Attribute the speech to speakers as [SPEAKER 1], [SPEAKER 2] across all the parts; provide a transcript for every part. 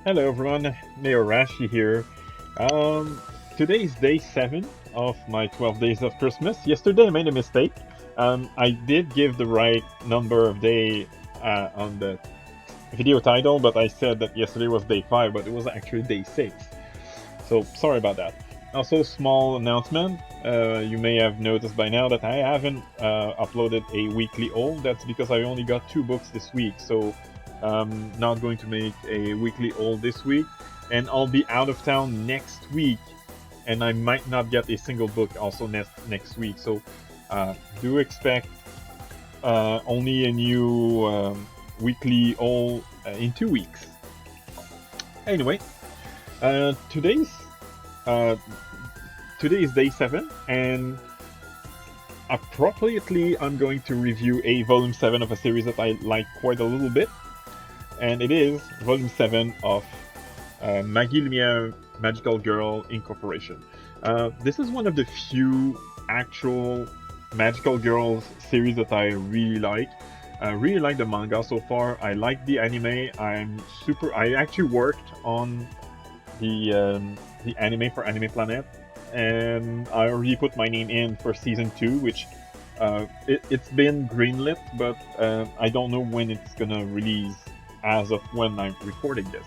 [SPEAKER 1] Hello everyone, Neo Rashi here. Um, Today is day 7 of my 12 days of Christmas. Yesterday I made a mistake. I did give the right number of day on the video title, but I said that yesterday was day 5, but it was actually day 6. So sorry about that. Also, small announcement. You may have noticed by now that I haven't uploaded a weekly haul. That's because I only got 2 books this week, so I'm not going to make a weekly haul this week. And I'll be out of town next week, and I might not get a single book also next week. So do expect only a new weekly haul in 2 weeks. Anyway, uh, today's uh, today is day 7, and appropriately, I'm going to review a volume 7 of a series that I like quite a little bit, and it is volume 7 of Magilumiere Magical Girl Incorporation. This is one of the few actual Magical Girls series that I really like. I really like the manga so far. I like the anime. I actually worked on the anime for Anime Planet, and I already put my name in for season 2, which it's been greenlit, but I don't know when it's gonna release as of when I'm recording this.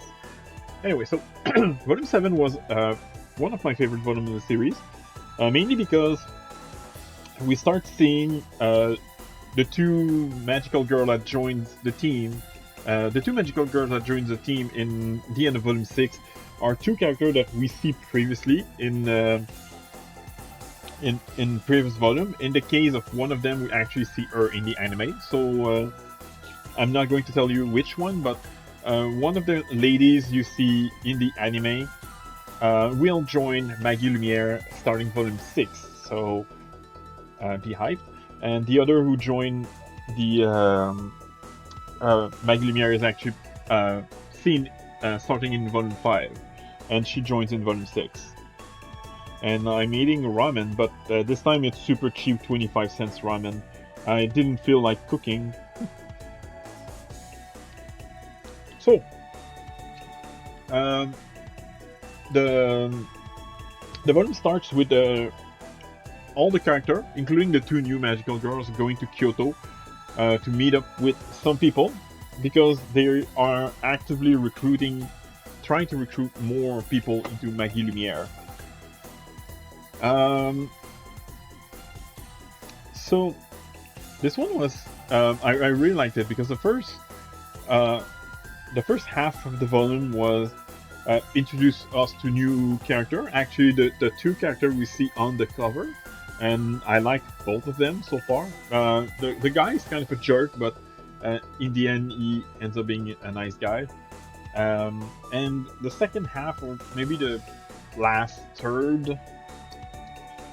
[SPEAKER 1] Anyway, so Volume 7 was one of my favorite volumes in the series, mainly because we start seeing the two magical girl that joins the team. The two magical girls that joins the team in the end of Volume 6 are two characters that we see previously in previous volume. In the case of one of them, we actually see her in the anime. So I'm not going to tell you which one, but one of the ladies you see in the anime will join Magilumiere starting volume 6. So be hyped. And the other who joined the Magilumiere is actually seen starting in volume 5, and she joins in volume 6. And I'm eating ramen, but this time it's super cheap, 25 cents ramen. I didn't feel like cooking. So, um, the the volume starts with all the character, including the two new magical girls, going to Kyoto to meet up with some people because they are actively trying to recruit more people into Magilumiere. Um, so this one was I really liked it because uh, the first half of the volume was introduce us to new character. Actually, the two characters we see on the cover, and I like both of them so far. The guy is kind of a jerk, but in the end, he ends up being a nice guy. And the second half, or maybe the last third,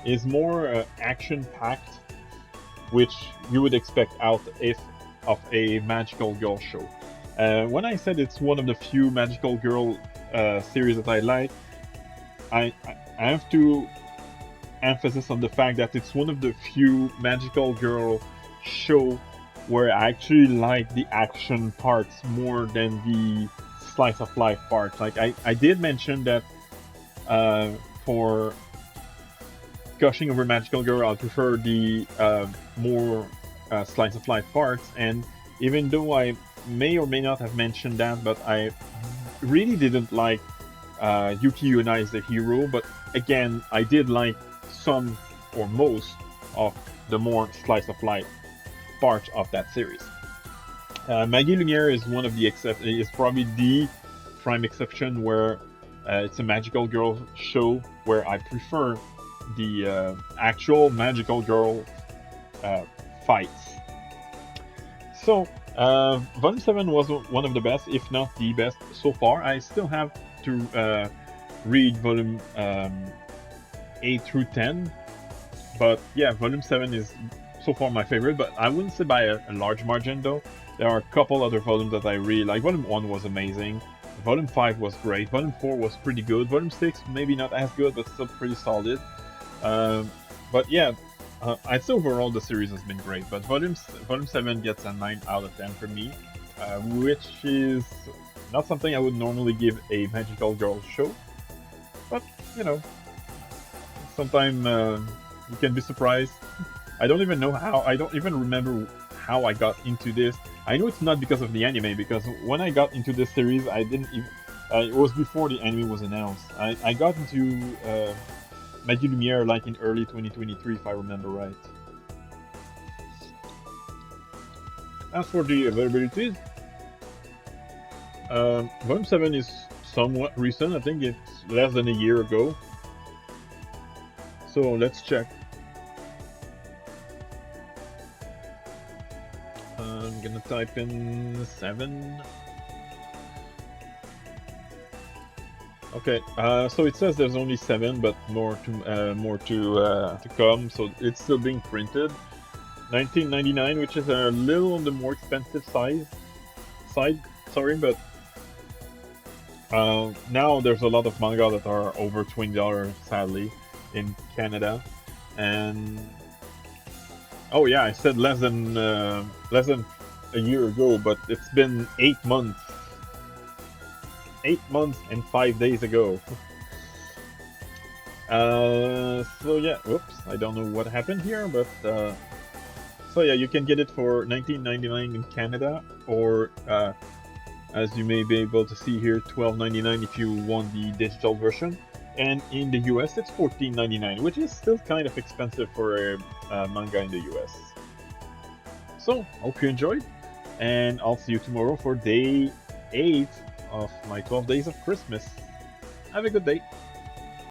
[SPEAKER 1] is more action-packed, which you would expect out if of a magical girl show. When I said it's one of the few magical girl series that I like, I have to emphasis on the fact that it's one of the few magical girl show where I actually like the action parts more than the slice of life parts. Like I did mention that for gushing over magical girl, I prefer the more slice of life parts. And even though I may or may not have mentioned that, but I really didn't like Yuki Yuna is the hero. But again, I did like some or most of the more slice of life parts of that series. Magilumiere is one of the is probably the prime exception where it's a magical girl show where I prefer the actual magical girl fights. So, Volume 7 was one of the best, if not the best so far. I still have to read Volume 8 through 10, but yeah, Volume 7 is so far my favorite, but I wouldn't say by a large margin though. There are a couple other volumes that I really like. Volume 1 was amazing. Volume 5 was great. Volume 4 was pretty good. Volume 6, maybe not as good, but still pretty solid. But yeah, I'd say overall the series has been great. But Volume 7 gets a 9 out of 10 for me, which is Not something I would normally give a magical girl show, but you know, sometimes you can be surprised. I don't even know how. I don't even remember how I got into this. I know it's not because of the anime, because when I got into this series, I didn't even. It was before the anime was announced. I got into Magilumiere like in early 2023, if I remember right. As for the availabilities, Volume 7 is somewhat recent. I think it's less than a year ago. So let's check. I'm gonna type in 7. Okay, so it says there's only 7, but more to come. So it's still being printed. 19.99, which is a little on the more expensive side. Sorry, but now there's a lot of manga that are over $20, sadly, in Canada, and oh yeah, I said less than a year ago, but it's been 8 months. 8 months and 5 days ago. So yeah, whoops, I don't know what happened here, but so yeah, you can get it for $19.99 in Canada, or as you may be able to see here, $12.99 if you want the digital version. And in the US, it's $14.99, which is still kind of expensive for a manga in the US. So, hope you enjoyed, and I'll see you tomorrow for day 8 of my 12 days of Christmas. Have a good day.